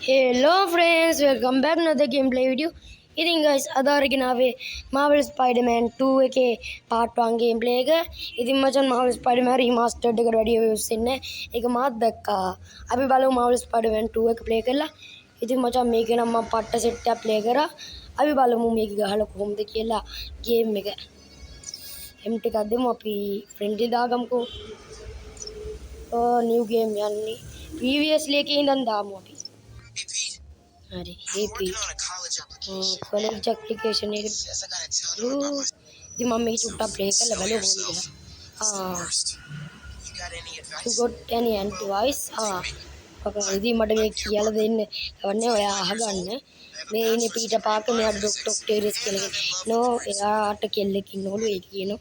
Hello friends, welcome back to another gameplay video. ඉතින් guys අද අරගෙන ආවේ Marvel Spider-Man 2 එකේ part 1 gameplay එක. ඉතින් මචං Marvel Spider-Man remastered එකට වැඩි views එන්නේ. ඒක මාත් දැක්කා. අපි බලමු Marvel Spider-Man 2 එක play කරලා. ඉතින් මචං මේකේ නම් මම පට්ට set එක play කරා. අපි බලමු මේක ගහලා කොහොමද කියලා game එක. එම් ටිකක් දෙමු අපි friendly දාගමුකෝ. new game යන්නේ. previously එකේ ඉඳන් දාමු අපි. अरे हे पीट कॉलेज एप्लीकेशन एक दी मम्मी चुट्टा प्ले कर ले भले बोल दिया हां you got any advice ఇది మడ మే කියාලා දෙන්න අවන්නේ ඔයා අහගන්න මේ ඉන්නේ පීට පාක මෙයා ඩොක්ටර් කියලා නෝ එයාට කෙල්ලෙක් ඉන්නවලු ඒ කියනවා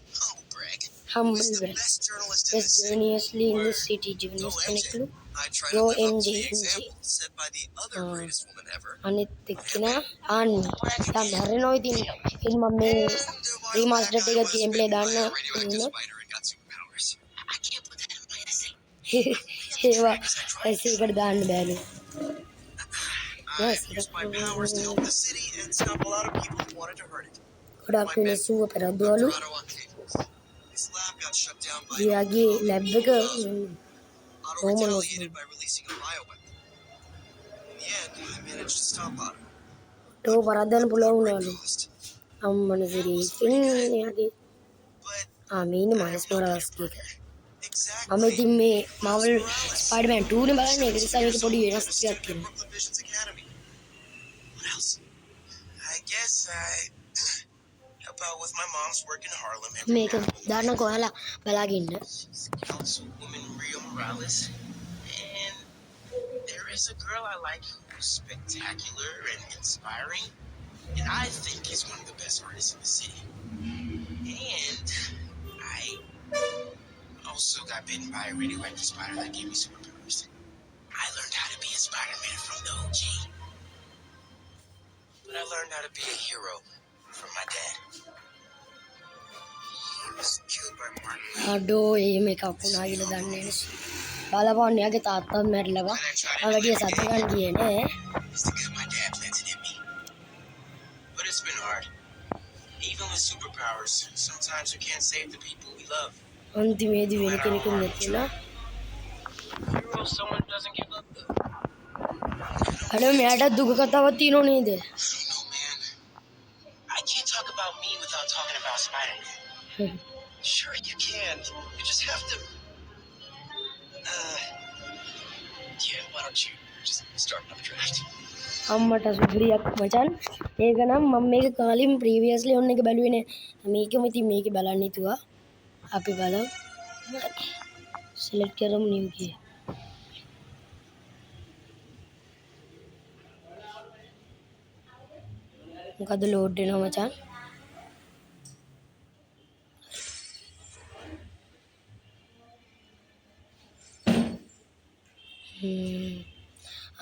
humble best journalistly in the city journalist කෙනෙක්ලු yo NG අනිත් එක්කන අන්න දැන් හරිනෝ ඉතින් මම මේ රීමාස්ටර්ඩ් එක ගේම්ප්ලේ දාන්න ඒවා ඇසිකට දාන්න බෑනේ ගොඩක් මිනිස්සුව පෙරද්දවලු එයාගේ ලැබ් එක तो वरदान पुलावनालू अम्मन सीरीज यादी आमीन मानस मोरास्की हमें टीम में मार्वल स्पाइडरमैन 2 ने बनाने के साथ एक बड़ी वेनस की out with my mom's work in Harlem. Make a darna ko hala balagin. Councilwoman Rio Morales, and there is a girl I like who's spectacular and inspiring, and I think is one of the best artists in the city. And I also got bitten by a radioactive spider that gave me superpowers. I learned how to be a Spider-Man from the OG, but I learned how to be a hero from my dad. අඩෝ ඒ මේක අපුණා කියලා දන්නේ නැහැ. බලපන් යාගේ තාත්තත් මැරිලවා. ආ වැඩි සද්ද ගන්න ගියේ නේ. But it's been hard. Even with superpowers, sometimes we can't save the people we love. අන්තිමේදී වෙන කෙනෙකුත් නැතිලා. Hero someone doesn't give up. අඩෝ මෙයාට දුක කතාවක් තියෙනව නේද? No man. I can't talk about me without talking about Spider-Man. Sure you can. You just have to. Yeah, why don't you just start another draft? අම්මට සුපිරියක් මචන්. ඒක නම් මම මේක කාලින් ප්‍රීවියස්ලි ඔන්න එක බැලුවේ නෑ. මේකම ඉතින් මේක බලන්න හිතුවා. අපි බලමු. සිලෙක්ට් කරමු නිව් කී. මොකද ලෝඩ් වෙනවා මචන්.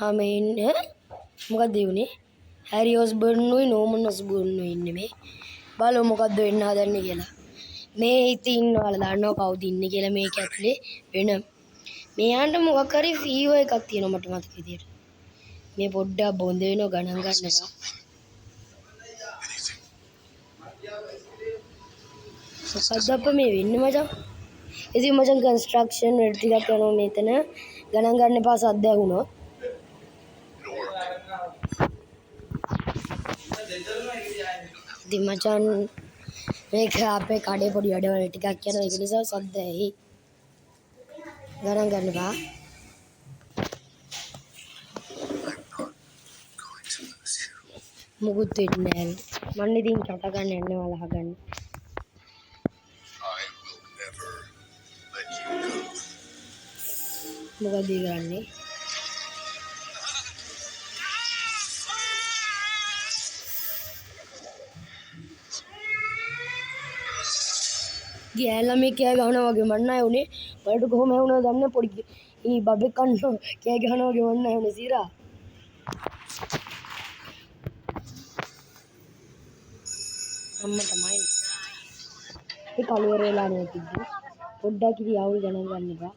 ආමෙන් මොකක්ද උනේ හැරි ඔස්බර්න් උයි නෝමන් ඔස්බර්න් උයි ඉන්නේ මේ බලමු මොකද්ද වෙන්න හදන්නේ කියලා මේ ඉතින් ඔයාලා දන්නවා කවුද ඉන්නේ කියලා මේක ඇතුලේ වෙන මෙයාන්ට මොකක් හරි ෆීවර් එකක් තියෙනවා මට මතක විදියට මේ පොඩ්ඩක් බොඳ වෙනවා ගණන් ගන්නවා මොකද්ද අප්ප මේ වෙන්නේ මචං ඉතින් මචං කන්ස්ට්‍රක්ෂන් වැඩ ටිකක් කරනවා මෙතන ගණන් ගන්න එපා සද්ද ඇහුණොත් ඉතින් මචං මේක අපේ කඩේ පොඩි වැඩවල ටිකක් කරනවා ඒක නිසා සද්ද ඇහි ගණන් ගන්න එපා මොකුත් වෙන්නේ නැහැ මම ඉතින් කට ගන්න යන්නේ වලහ ගන්න මොකද කරන්නේ ගෑලා මේ කෑ ගහනවා වගේ මන් නැහැ උනේ බලන්න කොහොම වුණාද දන්නේ පොඩි ඊ බබෙක් කන්න කෑ ගහනවා වගේ මන් නැහැ උනේ සීරා අම්මා තමයි ඒ කලවර වෙලා නේ තිබ්බේ පොඩ්ඩක් ඉතින් අවුල් ගණන් ගන්න එපා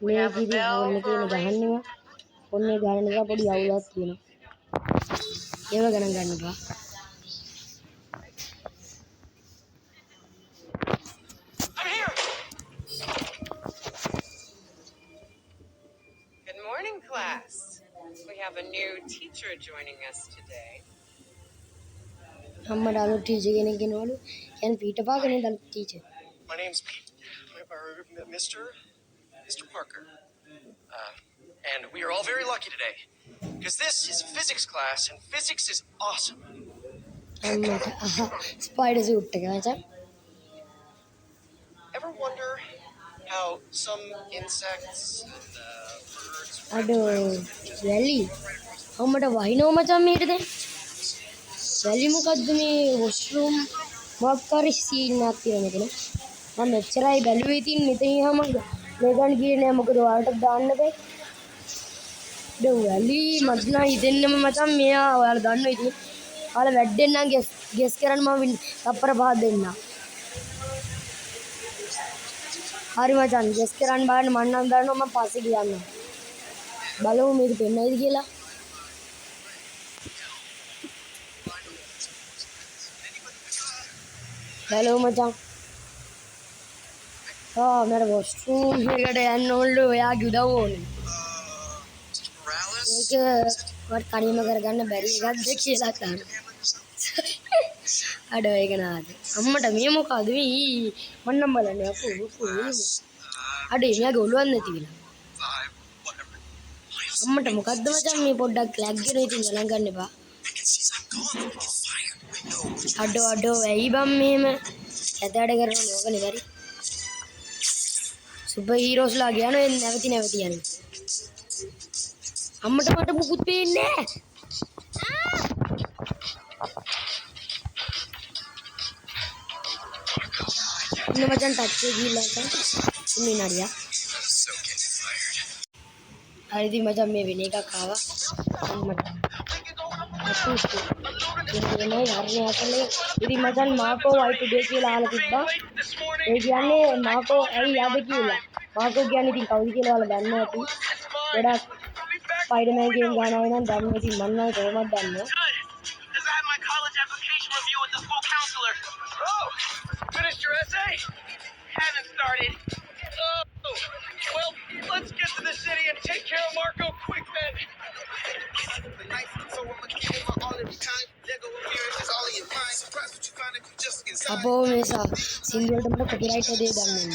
මේ කිරි හොල්ල කියන ගහන්නවා ඔන්නේ ගණන් එක පොඩි අවුලක් තියෙනවා. ඒව ගණන් ගන්න එපා. Good morning, class. We have a new teacher joining us today. අම්මට අලුත් ටීචර් කෙනෙක් ගෙනවලු. කියන්නේ පීටර් පාකර්නේ අලුත් teacher. My name's Pete, or Mr. Parker. And we are all very lucky today, because this is physics class, and physics is awesome. අම්මට spider suit එක මචං. Ever wonder how some insects and birds අඩෝ වැලි අම්මට වහිනව මචං මේක දැන්. වැලි මොකද්ද මේ වොෂ්රූම් මොකක් හරි සීන් එකක් තියෙන මෙතන. මම මෙච්චරයි බැලුවේ තින් මෙතන ඉහම මේකන් ගියේ නෑ මොකද ඔයාලට දාන්න බෑ. වැලි මට නම් හිතෙන්නම මචං මෙයා ඔයාලා දන්නවා ඉතින්. ඔයාලා වැඩෙන් නම් ගෙස් කරන්න මම තප්පර 5 දෙන්නම්. හරි මචං ගෙස් කරන්න බලන්න මම නම් දන්නවා මම පස්සේ කියන්නම්. බලමු මේක පෙන්නයිද කියලා. හලෝ මචං. මට වොෂ්රූම් එකට යන්න ඕනලු ඔයාගේ උදව් ඕනේ. මේක වට කණීම කරගන්න බැරි එකක්ද කියලා අහන්න. අඩෝ ඒක නාද. අම්මට මේ මොකද මේ මන්නම් බලන්නේ අපෝ අඩේ මෙයාගේ ඔළුවක් නැති වෙලා. අම්මට මොකද්ද මචං මේ පොඩ්ඩක් ලැග් වෙන ඉතින් ගණන් ගන්න එපා. අඩෝ ඇයි බම් මෙහෙම ඇදඩ කරන ලෝකනේ බැරි. සුපර් හීරෝස්ලා ගියනෝ නැවති යන්නේ. අම්මට මට මුකුත් පේන්නේ නැහැ. ඉන්න මචං ටච් එක ගිහලා නැත්නම් ඉන්න නරියා. හරිද මචං මේ වෙන එකක් ආවා. අම්මට එනයි හරිය හතලේ ඉතින් මචං මාකෝ වයි ටුඩේ කියලා අහලා තිබ්බා. ඒ කියන්නේ මාකෝ ඇයි යද කියලා. මාකෝ කියන්නේ ඉතින් කවුද කියලා ඔයාලා දන්නවා ඇති. ගොඩක් ස්පයිඩර්මෑන් ගේම් ගන්නවා නම් දන්නවා ඉතින් මම නම් කොහොමද දන්නේ. Finished your essay? Haven't started. Oh, well, let's get to the city and take care of Marco quick then. අපෝ මේසා සින්දුවලට මට කොපිරයිට් දෙය ගන්න.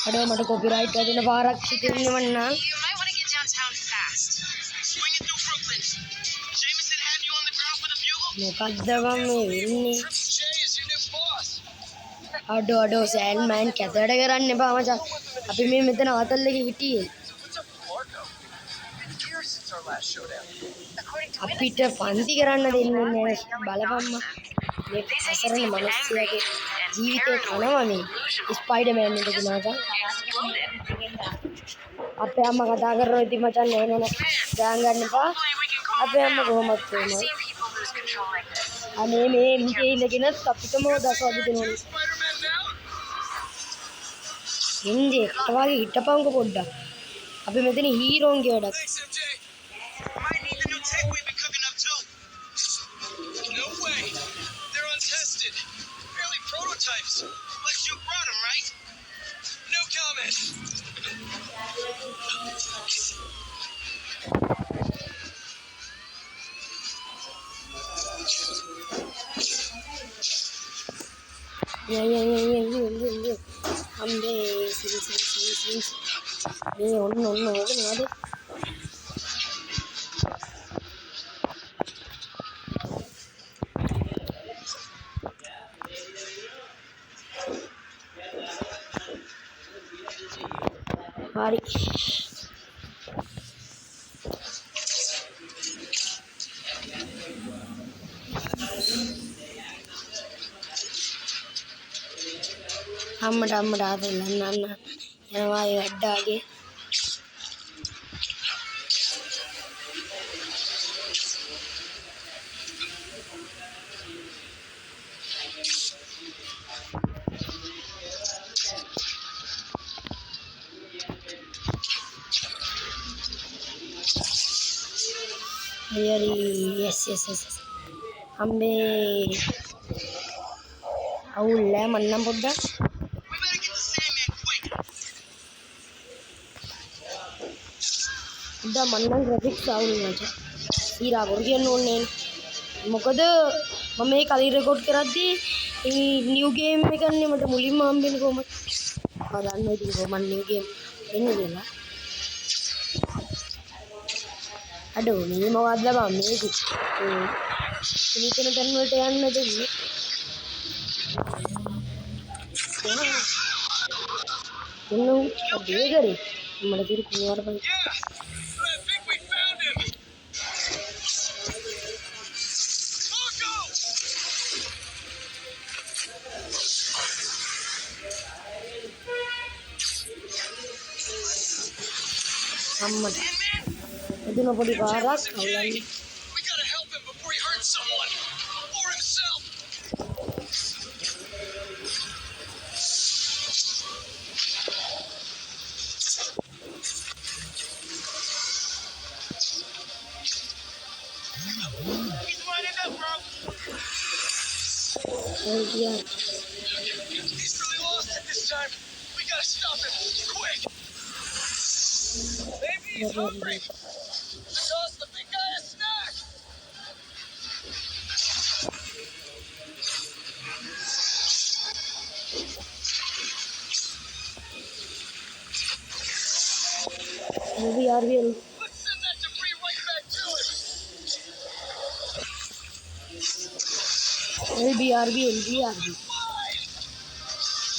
අඩෝ මට කොපිරයිට් දෙන්න පාරක් හිතෙන්න වන්න. You might want to get downtown fast. Swinging through Brooklyn. Jameson had you on the ground with a bugle? මොකද්ද මම මේ වෙන්නේ? Jay is your new boss. අඩෝ සෑන්ඩ්මෑන් කැතට කරන්න එපා මචං. අපි මේ මෙතන ආතල් එකේ හිටියේ. What's up with Marco? It's years since our last showdown. අපිට පන්ති කරන්න දෙන්නේ නැහැ බලපම්මා. මේ අසරණ මිනිස්සුගේ ජීවිතේ කනවා මේ ස්පයිඩර්මෑන් එක දිනාට. අපේ අම්මා කතා කරනවා ඉතින් මචං නෑ දාන් ගන්න එපා. අපේ අම්මා කොහොමද කියනවා. අනේ මේ මිකේ ඉඳගෙන අපිටම දසවදි දෙනවා. ඉන්නේ කතාවේ හිටපංකො පොඩ්ඩක්. අපි මෙතන හීරෝන්ගේ වැඩක්. Thanks, MJ. Might need the new tech we've been cooking up too. No way. They're untested. Barely prototypes. But you brought them, right? No comment. අම්බේ සිරි මේ ඔන්න ඕකනේ නේද? හරි අම්මට ආදෙන්න යනවා ඒ වැඩාගේ. හරි yes yes yes අම්බේ අවුල් නෑ මන්නම් පොඩ්ඩක් We better get the Sandman quick. පොඩ්ඩක් මන්නම් ග්‍රැෆික්ස් අවුල් මචං ඊරා බොරු කියන්න ඕනේ මොකද මම මේ කලින් රෙකෝඩ් කරද්දී මේ නිව් ගේම් එකන්නේ මට මුලින්ම හම්බෙන්නේ කොහමද ආ දන්නවා ඉතින් කොහමද නිව් ගේම් එන්නේ කියලා අඩෝ මේ මොකක්ද බං මේක ඉතින් තැන් වලට යන්න දෙන්නේ කොහොමද අපේ කරේ මට දිරු කුමාර බං Yeah, I think we found him. Marco! අම්මට Sandman? එදින පොඩි පාරක් Okay. අවුලන්නේ We gotta help him before he hurts someone. Or himself. He's lining up, bro. එල්දියා He's really lost it this time. We gotta stop him. Quick. Maybe he's hungry. Toss the big guy a snack. movie RVL Let's send that debris right back to him. LBRB Wide.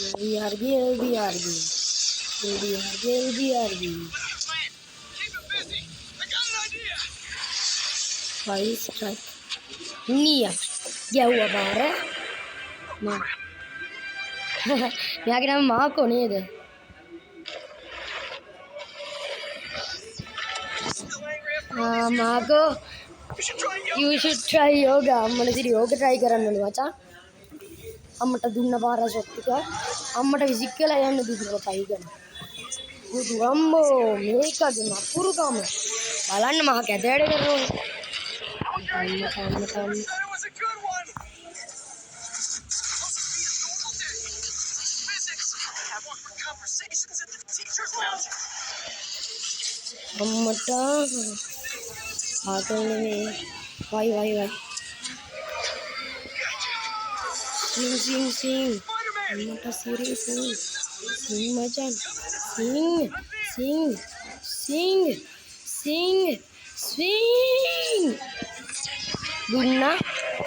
LBRB Plan. Keep him busy. I got an idea. five strike Nia ගැව්වා පාර මා මෙයාගේ නම Marco නේද Still angry after all these years? Marco You should try yoga. you should try yoga අම්මට ඉතින් යෝග try කරන්නලු මචං අම්මට දුන්න පාර ෂොට් එක අම්මට විසික් කළා යන්න දුන්නා පයි ගන්න බුදු අම්මෝ මේකද නපුරුකම බලන්න මහ කැත වැඩ කරනවා Said it was a good one. Supposed to be a normal day. Physics. Have awkward conversations at the teacher's lounge. අම්මට ආතල් නෙමෙයි වයි සිං Spider-Man. අම්මට සීරියස් සිං මචං සිං දුන්නා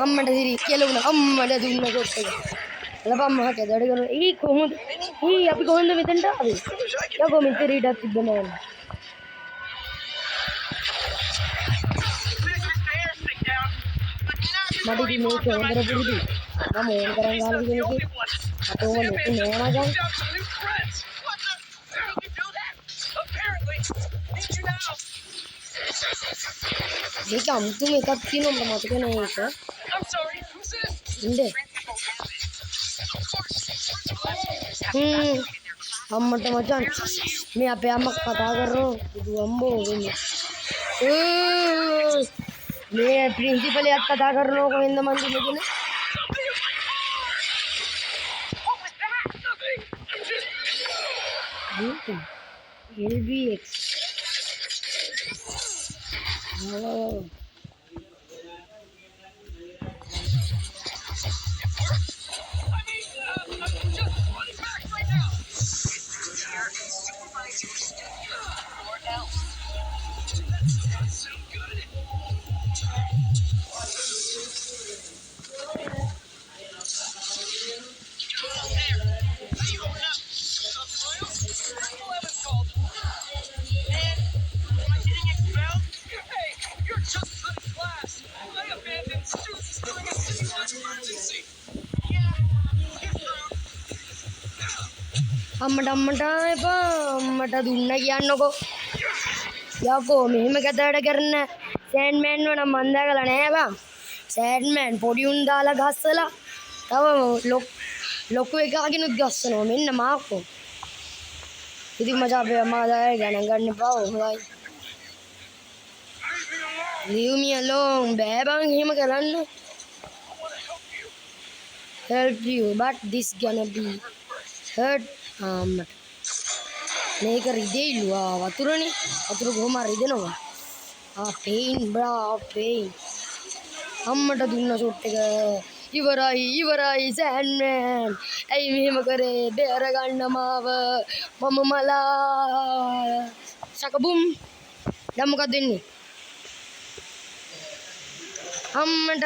අම්මට සිරි කියලා වුණා අම්මට දුන්න කොට එක ලබම් මහ කැදඩ කරන ඊ කොහොමද අපි කොහොමද මෙතනට ආවේ යකෝ මෙතන ඉඩක් තිබ්බ නෑ මට ඉතින් මේක හොඳට පුරුදු මම ඕන කරන් ගාලා කියන එකේ අතෝම නෙතු නෑ මචං මේක අමුතුම එකක් තියෙනවා මට මතක නෑ ඒක ඉන්නේ අම්මට මචං මේ අපේ අම්මා කතා කරනවා බුදු අම්බෝ වෙන්නේ මේ ප්‍රින්සිපල් එකත් කතා කරනවා කොහෙන්ද මන් දින්නේ කියන LBX oh අම්මට එපා අම්මට දුන්න කියන්නකෝ යකෝ මෙහෙම කතාවට කරන සෑන්ඩ්මෑන් වන මන් දැකලා නෑ බං සෑන්ඩ්මෑන් පොඩි උන් දාලා ගස්සලා තව ලොකු එකකිනුත් ගස්සනවා මෙන්න මාකෝ ඉතින් මචං අපේ අම්මා දාලා ගණන් ගන්න එපා හොඳයි Leave me alone. Bye bang him kalanna. Help you, but this gonna be hurt. මේක රිදෙයිලුවා වතුරනේ. වතුර කොහොම රිදෙනවා. pain bra pain. අම්මට දුන්න ෂොට් එක ඉවරයි සෑන්මෑන්. ඇයි මෙහෙම කරේ? බේර ගන්න මාව. මම මලා. සකබුම්. දැන් මොකද වෙන්නේ? අම්මට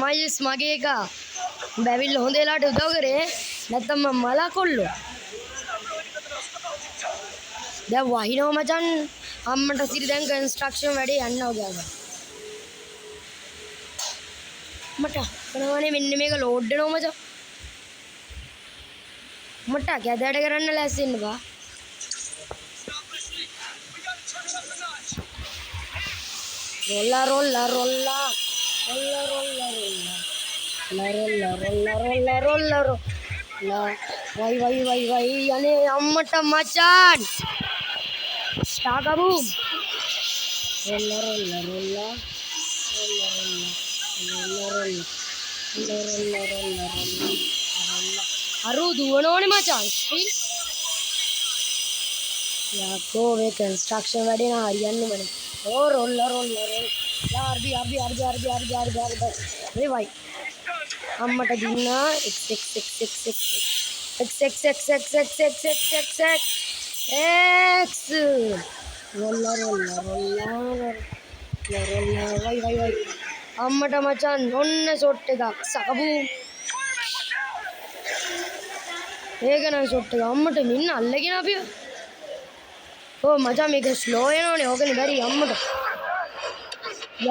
මයිල්ස් මගේ එක බැවිල්ල හොඳ වෙලාවට උදව් කරේ. නැත්තම් මම මලා කොල්ලෝ. දැන් වහිනව මචන්. අම්මට සිරි දැන් කන්ස්ට්‍රක්ෂන් වැඩේ යන්නවා ගියා. මට කනවනේ මෙන්න මේක ලෝඩ් වෙනවා මචං. මට ගැදඩ කරන්න ලෑස්ති වෙන්න බා. රොල්ලා වයි අනේ අම්මට මචන්. ෂාගබු රොල්ලා අරු දුවනෝනේ මචං. යකෝ මේ කන්ස්ට්‍රක්ෂන් වැඩේ නා හරියන්නේ මනේ. ඕ රොල්ලා ආර්බි මේ වයි අම්මට දුන්නා x රොල්ලා වයි අම්මට මචන් ඔන්න ෂොට් එකක් සකබු. ඒක නම් ෂොට් එක අම්මට මෙන්න අල්ලගෙන අපි. ඕ මචං මේක ස්ලෝ වෙනවනේ. ඕකනේ බැරි අම්මට.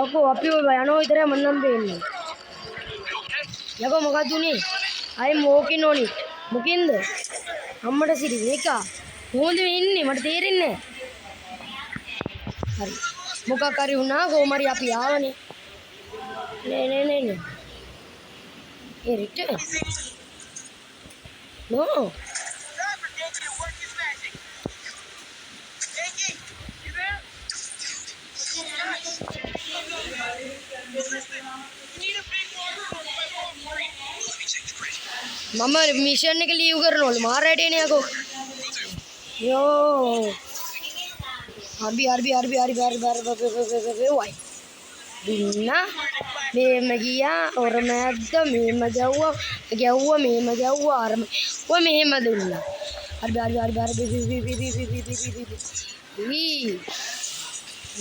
යකෝ අපි ඔය යනවා විතරයි මන්නම් දෙන්නේ. යකෝ මොකක්ද උනේ? I'm walking on it. මොකින්ද? අම්මට සිරි මේක කොහොමද වෙන්නේ මට තේරෙන්නේ නැහැ. හරි. මොකක් හරි වුණා කොහොම හරි අපි ආවනේ. නේ. ඒ රිටර්න්. No. මම මිෂන් එක ලීව් කරනවලු මාරයටනේ යකෝ. යෝ හරි වයි දුන්නා. මේම ගියා ඔර මැද්ද මේම ගැව්වා මේම අරම ඔය මෙහෙම දුන්නා. හරි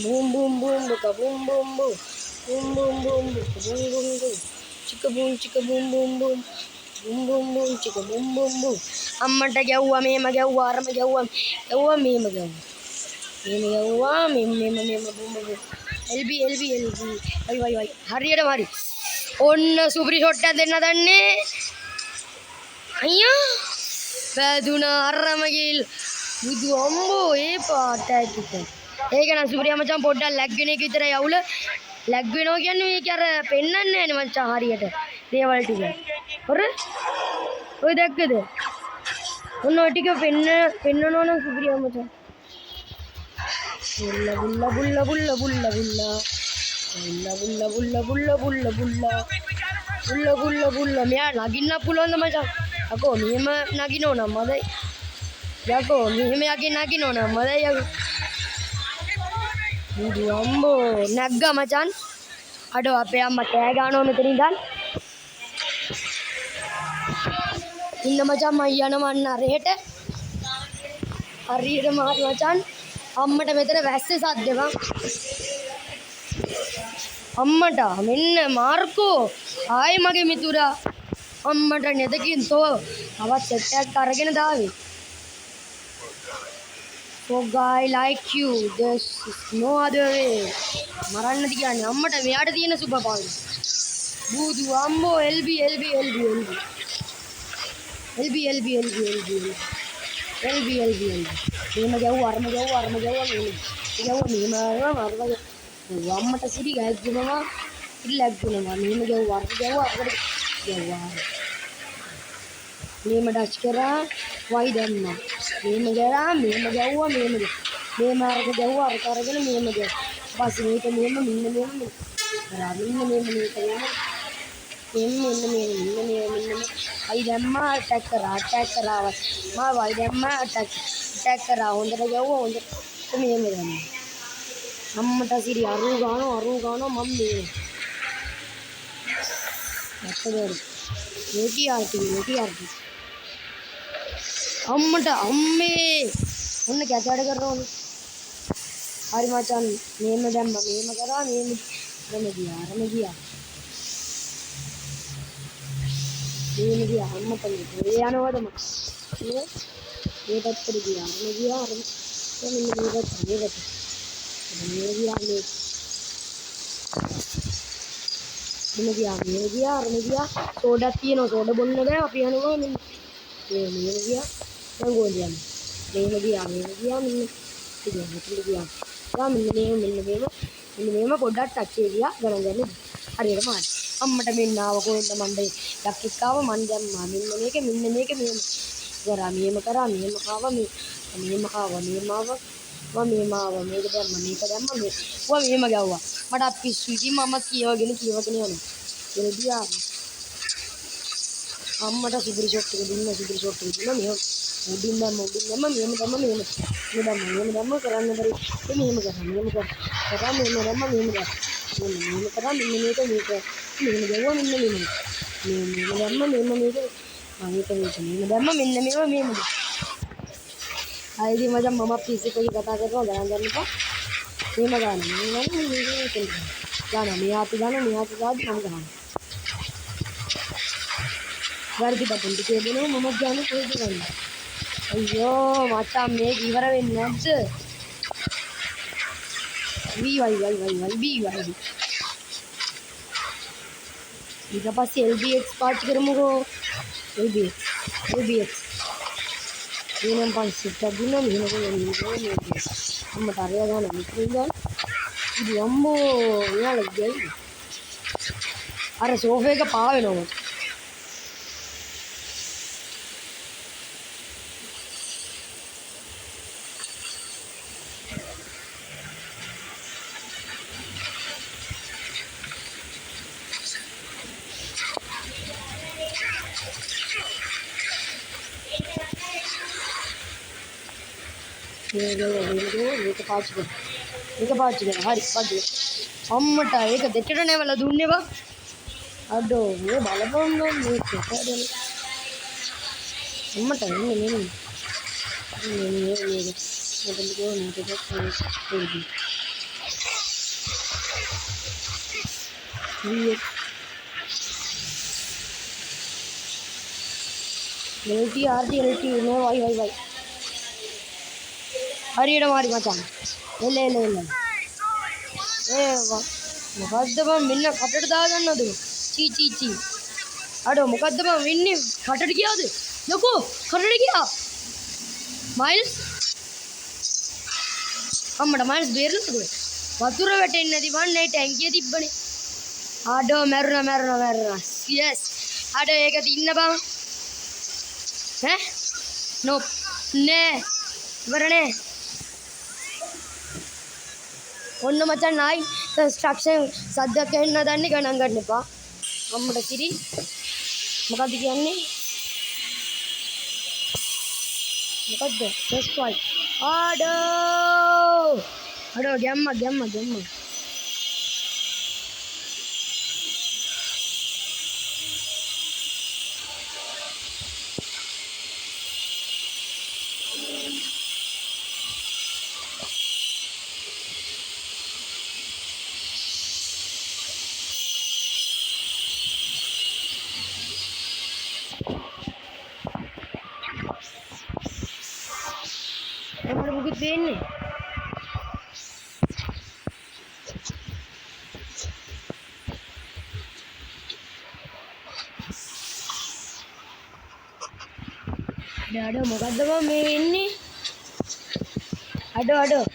බූම් බක බූම් චික බූම් චික බූම් අම්මට ගැව්වා මෙහෙම ගැව්වා අරම ගැව්වා මෙහෙම ගැව්වා මෙහෙම බූම් එල්බි වයි හරියටම හරි. ඔන්න සුපිරි ෂොට් එකක් දෙන්න දන්නේ. අයියා වැදුනා අරම ගිල් බුදු අම්බෝ ඒ පාට ඇකිට. ඒක නම් සුපිරියා මචං පොඩ්ඩක් ලැග් වෙන එක විතරයි අවුල. ලැග් වෙනවා කියන්නේ මේක අර පෙන්නන්නේ නැහැ නේ මචං හරියට දේවල් ටික. හොර ඔය දැක්කද? ඔන්න ඔය ටික පෙන්නනවා නම් සුපිරියා මචං. බුල්ල මෙයා නගින්න පුළුවන්ද මචං? යකෝ මෙහෙම නගිනෝ නම් මදයි. යකෝ මෙහෙම නගිනෝ නම් මදයි යකෝ. බුදු අම්බෝ නැග්ගා මචං. අඩෝ අපේ අම්මා කෑ ගන්නවා මෙතන ඉඳන්. ඉන්න මචං මම යනවා අන්න රෙහෙට. හරියටම හරි මචං. අම්මට මෙතන වැස්සේ සද්ද බං. අම්මට මෙන්න මාර්කෝ ආයි මගේ මිතුරා අම්මට නෙදකින් තෝ අවත් සෙට් එකක් අරගෙන දාවේ. So guy like you there's no other way. මරන්නද කියන්නේ අම්මට මෙයාට තියෙන සුබ පාවුල. බුදු අම්බෝ LB මේම ගැව්වා අරම ගැව්වා අම්මට සිරි ගැග්ගෙනවා ඉල්ලග්ගෙනවා මේම ගැව්වා මේම ඩච් කරා වයි දැම්මා මේම ගැව්වා මේම අරක ගැව්වා අරක අරගෙන මේම ගැව්වා පස්සේ මේක මෙන්න කරා මෙන්න අයි දැම්මා ඇටැක් කරා මා වයි දැම්මා ඇටැක් කරා හොඳට ගැව්වා හොඳට මෙහෙම දැම්මා අම්මට සිරි අරු ගානවා මම මේ නැත්තේ ලෝටි ආර්ටි අම්මට අම්මේ ඔන්න කැතඩ කරනවනේ හරි මචන් මෙහෙම දැම්මා මෙහෙම කරා මෙහෙම ගියා අම්මට මේ යනවද මම මේ පැත්තට ගියා අර මෙන්න මේ පැත්තට මේ ගියා සෝඩක් තියෙනවා සෝඩ බොන්න බෑ අපි යනවා මෙන්න මේ ගියා දැන් ගෝලියන් මෙන්න ගියා මෙන්න පොඩ්ඩක් ටච් එක ගියා ගණන් ගන්න හරියට මාත් අම්මට මෙන්න ආව කොහෙන්ද මණ්ඩේ යක්කෙක් ආව මන් දැම්මා මෙන්න මේක මෙහෙම කරා මෙහෙම කාවා මෙහෙම ආවා මේක දැම්මා මේක මෙහෙම ගැව්වා මට පිස්සු ඉතින් මම කියවගෙන යනවා එළදියා අම්මට සිගරි ෂොට් එක දුන්නා මෙහෙම උඩින් දැම්ම මෙහෙම දැම්ම කරන්න බැරි මෙහෙම කරා මෙහෙම දැම්ම මෙහෙම ගැව්වා මෙන්න මෙහෙම ආයිදි මචං මම පිස්සු කොයි කතා කරනවා ගණන් ගන්න එපා මෙහෙම ගන්න මේ ආපි දාන මම ගන්නවා වර්ධි බටන් ටික දෙනවා මම ගන්න කොහෙද ගන්න අයියෝ මචං මේක ඉවර වෙන්නේ නැද්ද වයි ඊට පස්සේ LBX පාවිච්චි කරමුකෝ LBX එනම් පන්සිට දුන්නා මෙහෙම අම්මට අරය ගන්න මිත්‍රින්දන් ඉතින් අම්මෝ එයාලා ගියයි අර සෝෆා එක පා වෙනවා මේක පාවිච්චි කරා හරි පාවිච්චි අම්මට ඒක දෙටට නැවල දුන්නේ බා අඩෝ මේ බලපන් මේක අම්මට එන්නේ LT නේ වයි හරියට මාරි මචං එල මොකද්ද බං මෙන්න කටට දාගන්නද චී අඩෝ මොකද්ද බං වෙන්නේ කටට ගියාද යකෝ කටට ගියා මයිල්ස් අම්මට මයිල්ස් බේරලද වතුර වැටෙන්නේ නැති වන්නේ ටැංකිය තිබ්බනේ අඩෝ මැරුණා යස් අඩෝ ඒක තින්න බං නෝ නෑ ඉවරනේ ඔන්න මචං ආයි කන්ස්ට්‍රක්ෂන් සද්දයක් ඇහෙන්න දන්නේ ගණන් ගන්න එපා අම්මට කිරි මොකද්ද කියන්නේ මොකද්ද ටෙස්ට් වයි අඩෝ ගැම්ම මට මුකුත් වෙන්නේ අඩෝ මොකද්ද බං මේ වෙන්නේ අඩෝ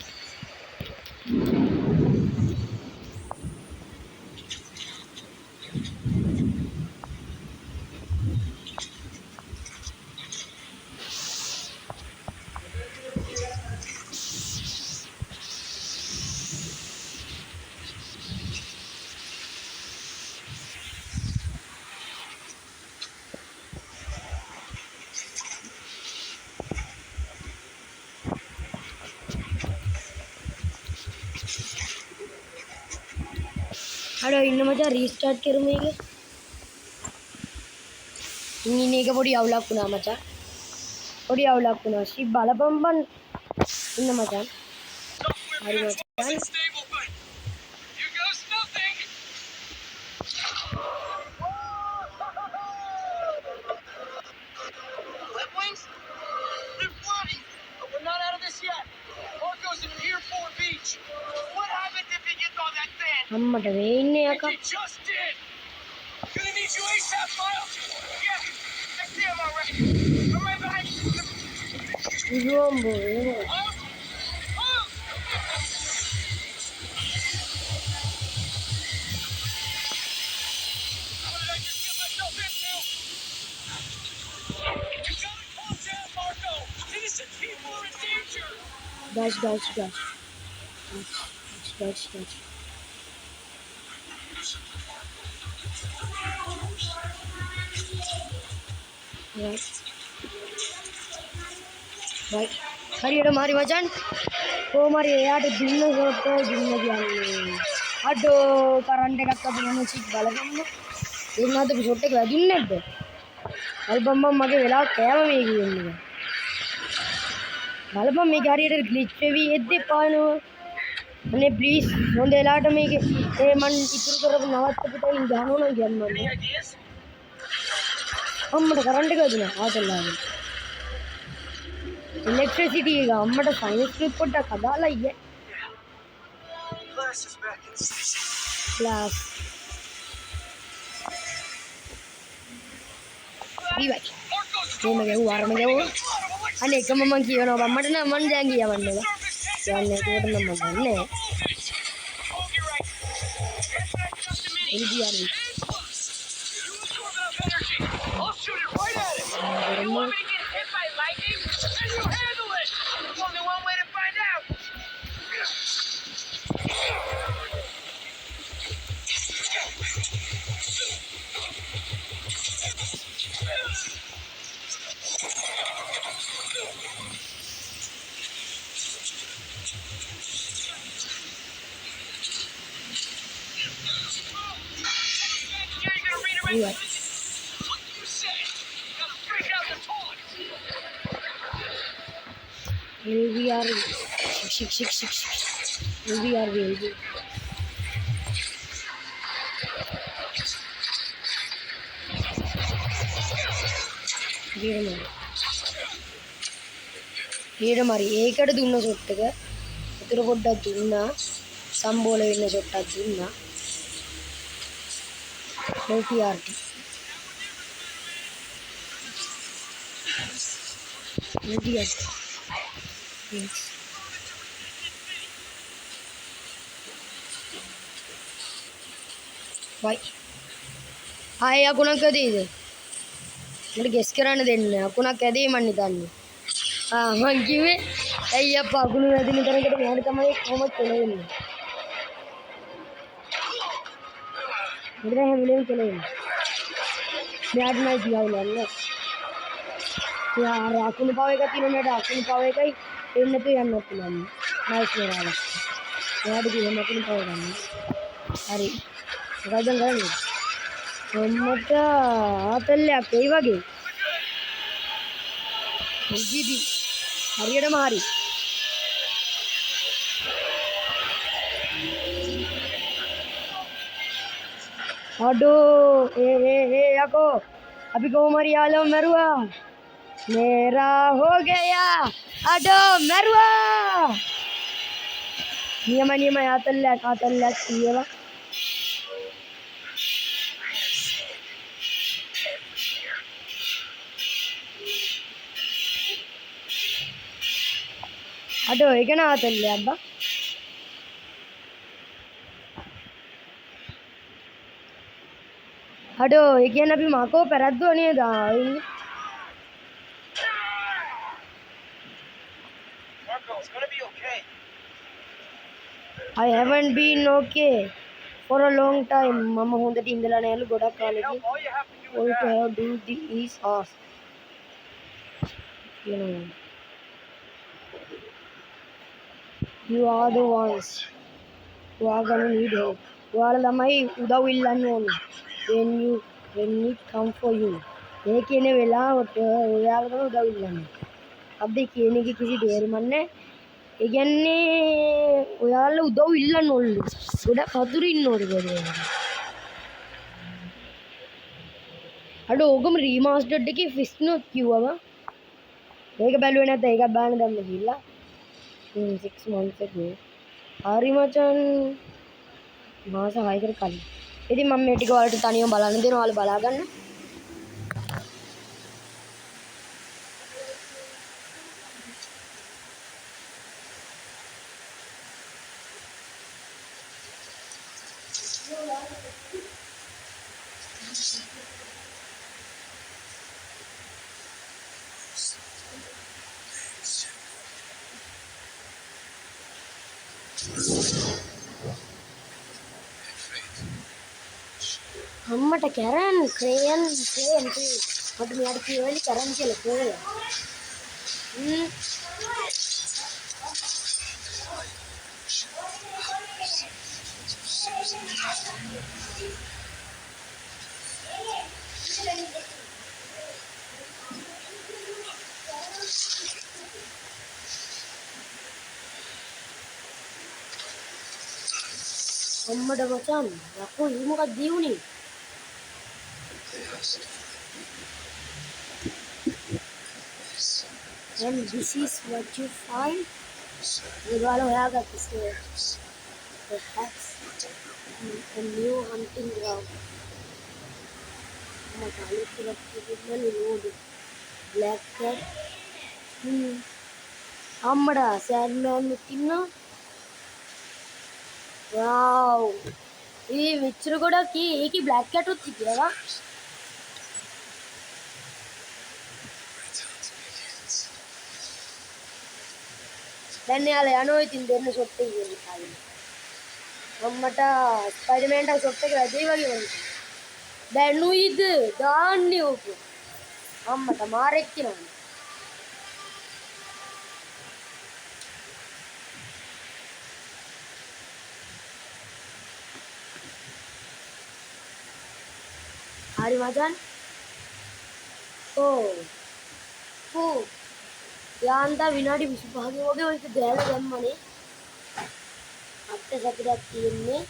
අර ඉන්න මචං රීස්ටාර්ට් කරමු මේක. ඉන්නේ එක පොඩි අවුලක් වුණා මචං. පොඩි අවුලක් වුණා. ෂි බලපන් බන් ඉන්න මචං. හරි මචං. Wings? They're flooding! But we're not out of this yet. Marco's in Pier 4 Beach. What happened if he gets on that sand? අම්මට වෙන්නේ යකා. He just did! Gonna need you ASAP, Miles! Yeah, I see him already. I'm right behind you. ඉරුවම්බෝ එනවා. Miles? Miles! What did I just get myself into? You gotta calm down, Marco! Innocent people are in danger! Dodge. Right. හරියට Marie මචං. කොහොමරි එයාට දින්න shot එක දින්න කියන්නේ. අඩෝ current එකක් අදින්න චික් බලගන්න. ඒ වුණාද ෂොට් එක වැදුන්නේ නැද්ද? බලපන් මගේ වෙලාව කෑම මේ කියන්නේ. බලපන් මේක හරියට ග්ලිච් වෙවි එද්දි පානවා. අනේ ප්ලීස් හොඳ වෙලාවට මේක ඒ මන් ඉතුරු කරපු නවත්තපු තැනින් ගහනවා නම් කියන්න Any ඕනේ. ideas? අම්මට කරන්ට් එක වැදුනා ආතල්ලාගේ. ඉලෙක්ට්‍රිසිටි එක අම්මට සයින්ස් ගෲප් පොඩ්ඩක් හදාලා ඉන්නේ. Glass is back in station. Class. ඉවයි. මේ ගැහුවා අරම ගැහුවා. අනේ එකම මං කියනවා මම්මට නම් මං දැන් කියවන්නේ. කියන්නේ ඒකට නම් මම දන්නේ. ඉන්දියානු. I'll shoot it right at it. You want me to get hit by lightning? Then you handle it. There's only one way to find out. You're gonna redirect ඉවයි. what you say. Gotta break out the toys. LVR 6 LVR LV ඊට මරි ඒකට දුන්න shot එක උතර පොඩ්ඩක් දුන්නා සම්බෝල වෙන්න shot එකක් දුන්නා LTRT LTRT yes bye ආයේ අකුණක් ඇදීද මට ගෙස් කරන්න දෙන්න අකුණක් ඇදී මන් හිතන්නේ මං කිව්වේ ඇයි අප්පා අකුණු වැදින තරකට මෙයාට තමයි කොහොමද කෙලෙන්නේ මෙතන හැම වෙලේම කෙලෙන්නේ මෙයාට නයි කියවලන්නේ යා අකුණු පාව එක තියෙන මෙයාට අකුණු පාව එකයි එන්න තු යන්නත් පුළුවන් නයිස් නේරාලා මෙයාට කිව්වම අකුණු පාව ගන්න හරි මොකද කරන්නේ මොම්මට ආතල්ලයක් ඒ වගේ ජීබි හරියටම හරි අඩෝ ඒ යකෝ අපි කොහොම හරි යාළුවෝ මරුවා मेरा हो गया අඩෝ මරුවා නියම ආතල්ලයක් කියලා අඩෝ ඒක නාතල්ලයක් බා අඩෝ ඒ කියන්නේ අපි මාකෝ පැරද්දුව නේද Marco, it's gonna be okay. I haven't been okay for a long time මම හොඳට ඉඳලා නෑලු ගොඩක් කාලෙකින් All you have to do all is to ask. have do is ask you are the ones who are gonna need help ඔයාලා ළමයි උදව් ඉල්ලන්න ඕනේ. when it come for you. ඒ කියන වෙලාවට ඔයාලා තමයි උදව් ඉල්ලන්නේ. අද කියන එක කිසි තේරුමක් නැහැ. ඒ කියන්නේ ඔයාලා උදව් ඉල්ලන්න ඕනේ. ගොඩක් හතුරු ඉන්න ඕනේ බඩේ. අඩ ඕකම රීමාස්ටර්ඩ් එකේ ෆිස් නෝට් කිව්වම මේක බැලුවේ නැත්නම් ඒක බාන්න දැම්ම ගිහිල්ලා 6 months ago. හරි මචන් මාස 6කට කලින්. ඉතින් මම මේ ටික ඔයාලට තනියම බලන්න දෙනවා. ඔයාලා බලා ගන්න. අම්මට කැරන් ක්‍රේයන් මට මෙයාට කියවලි කරන් කියලා ක්‍රේයන්. අම්මට මචන් යකෝ ඊ මොකක්ද දියුනේ? And this is what you find. Perhaps a new hunting ground. Black cat. Amada, Sandman Mutina. Wow. This picture goda ki black cat utti kya? දැන් යාලා යනවා ඉතින් දෙන්න ෂොට් එක ගිහින් මම්මට ස්පයිඩර්මෑන්ට ෂොට් එක වැඩි වගේ වුණා. දැනුයිද දාන්නේ ඔක. අම්මට මාරෙක් කියනවා. හරි මචන්. ඕ යාන්දා විනාඩි 25 වගේ ඔය ගෑලා දැම්මනේ. අට සතුටක් තියෙන්නේ.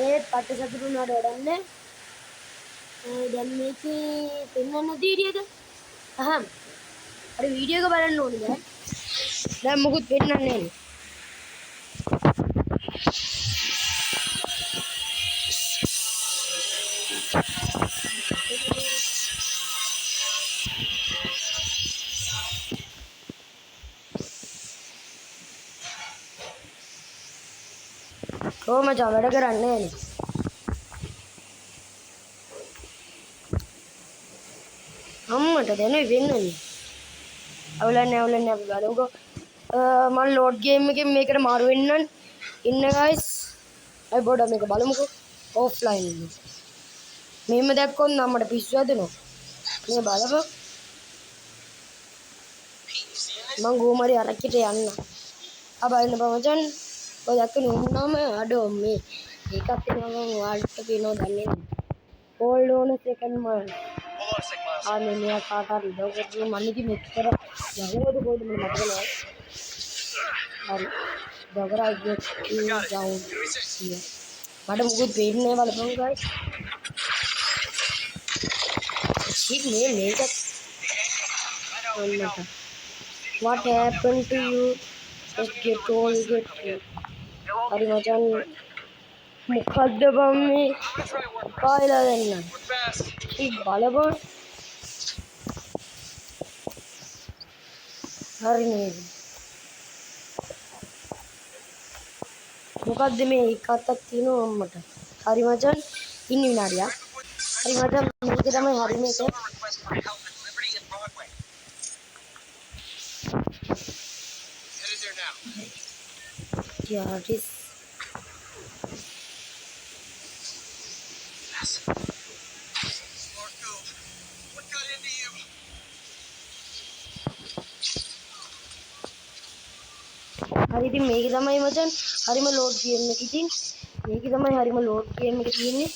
ඒත් අට සතුට උනාට වඩන්නේ. දැන් මේකේ පෙන්වන්න දීරියද? අහම්. අර වීඩියෝ එක බලන්න ඕනේ දැන්. දැන් මොකුත් පෙන්වන්නේ නැහැ. කොහොම මචං වැඩ කරන්නේ නේ. අම්මට දැනුයි වෙන්නේ. අවුලන්නේ අපි බලමුකෝ. මම ලෝඩ් ගේම් එකෙන් මේකට මාරු වෙන්නම්. ඉන්න ගයිස්. අපි බෝඩ මේක බලමුකෝ. ඔෆ්ලයින් එක. මෙහෙම දැක්කොත් නම් මට පිස්සු හැදෙනවා. මේ බලපන්. මං ගෝමරි අරක්කිට යන්න. අබයින්න බමචන්. ඔය දැක්ක නුම්නම අඩෝ මේ ඒකත් එනවා මම ඔයාලට කියනවා දන්නේ නැහැ. Hold on a second man. ආනේ මෙයා කාට හරි උදව් කරගෙන මම ඉතින් මෙච්චර යහුවද කොහෙද මට මතක නැහැ. හරි. දවරා get you down here. මට මොකුත් පේන්නේ නැහැ බලපන් guys. මේක What happened to you? Just get all get you. හරි මචන් මොකද්ද බම් මේ කායලා දෙන්න. ඉක් බලපන්. හරි නේද? මොකද්ද මේ එකක් තියෙනවා අම්මට. හරි මචන් ඉන්න විනාඩියක්. හරි මචන් මේක තමයි හරි මේක. Yeah, this. What got into you? හරි ඉතින් මේක තමයි මචං හරිම ලෝඩ් ගේම් එක. ඉතින් මේක තමයි හරිම ලෝඩ් ගේම් එක තියෙන්නේ.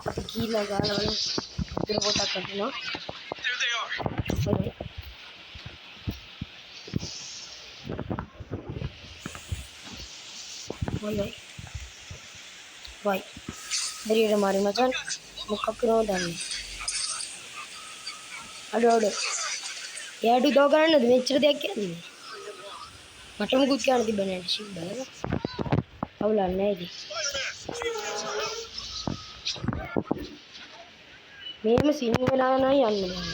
අපි කීලා ගාලා බලමු. ඉතින් පොතක් අදිනවා. There they are. හරි. හොඳයි. වයි. හරියට මාරි මචං මොකක් කරනවද දන්නේ. අඩෝ. එයාට උදව් කරන්නද මෙච්චර දෙයක් කියන්නේ? මට මුකුත් කියන්න තිබ්බ නෑ ෂිප් බෑ. අවුලක් නෑ ඉතින්. මේම සිංහ වෙලා නම් යන්න බෑ.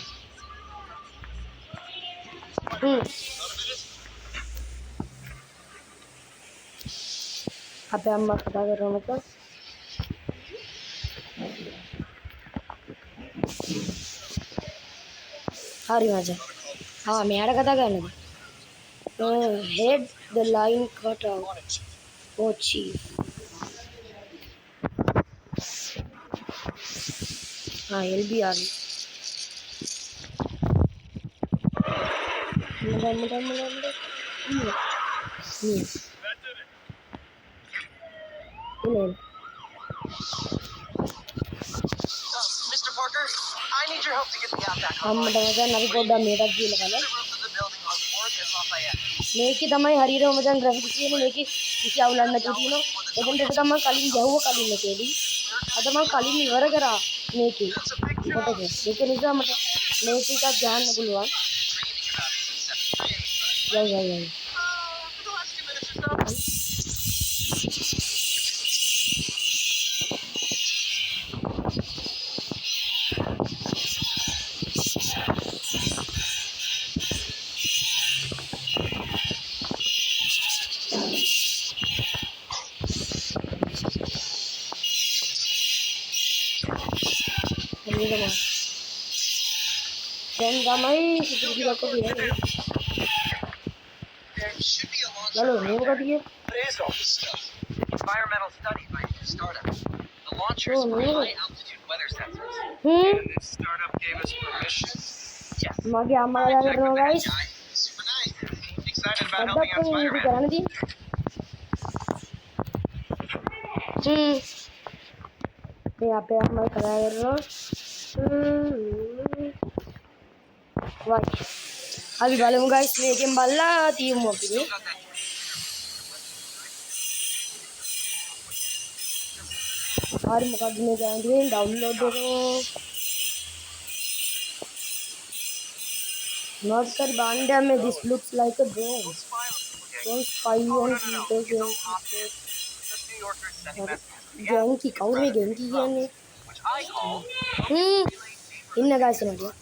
අපේ අම්මා කතා කරනවා මචං. හරි මචං. මෙයාට කතා කරන්නද? head the line cut out. Oh chief. LBR. Mudah. Ini. Mr. Parker, I need your help to get the gap back on. මචං අපි පොඩ්ඩක් මේකක් කියලා බලමු. The roof of the building on 4th and Lafayette. මේකේ තමයි හරියටම මචං ග්‍රැෆික්ස් තියෙන්නේ. මේකේ කිසි අවුලක් නැතුව තියෙනවා. එතනට තමයි කලින් ගැහුවා කලින් එකේදී. අද මම කලින් ඉවර කරා මේකේ. කොටක. ඒක නිසා මට මේක එකක් ගන්න පුළුවන්. යයි. For the last 2 minutes or so. දැන් තමයි සිතුවිලි ටිකක් කියන්නේ. There should be a launch. Hello, මේ මොකද කියේ? What is all this stuff? Environmental study by a new startup. The launchers Oh, were really? high altitude weather sensors. Hmm? And this startup gave us permission. Yes. මගේ අම්මා කතා කරනවා guys. Super nice. Excited about පොඩ්ඩක් helping out මේක Spider-Man. කරන්න තියෙන්නේ. මේ අපේ අම්මා කතා කරනවා. වයි. අපි බලමු guys මේකෙන් බලලා තියමු අපි. හරි මොකද්ද මේ ගන්නේ ඩවුන්ලෝඩ් එක not sir banda me this looks like a drone. Don't spy on people. Just New Yorkers sending messages. Genki කවුරු මේ genki කියන්නේ? Which I call ඉන්න guys නඩිය.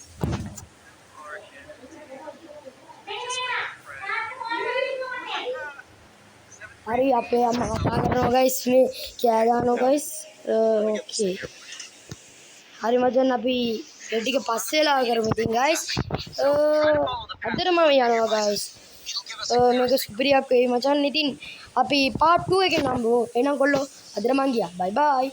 හරි අපේ අම්මා කතා කරනවා guys මේ කෑ ගන්නවා guys. okay. හරි මචං අපි ඒ ටික පස්සේලා කරමු ඉතින් guys. අදටම යනවා guys. මේක සුපිරියක් වෙයි මචං. ඉතින් අපි part 2 එකෙන් හම්බෙමු. එහෙනම් කොල්ලෝ අදට මං ගියා. bye bye.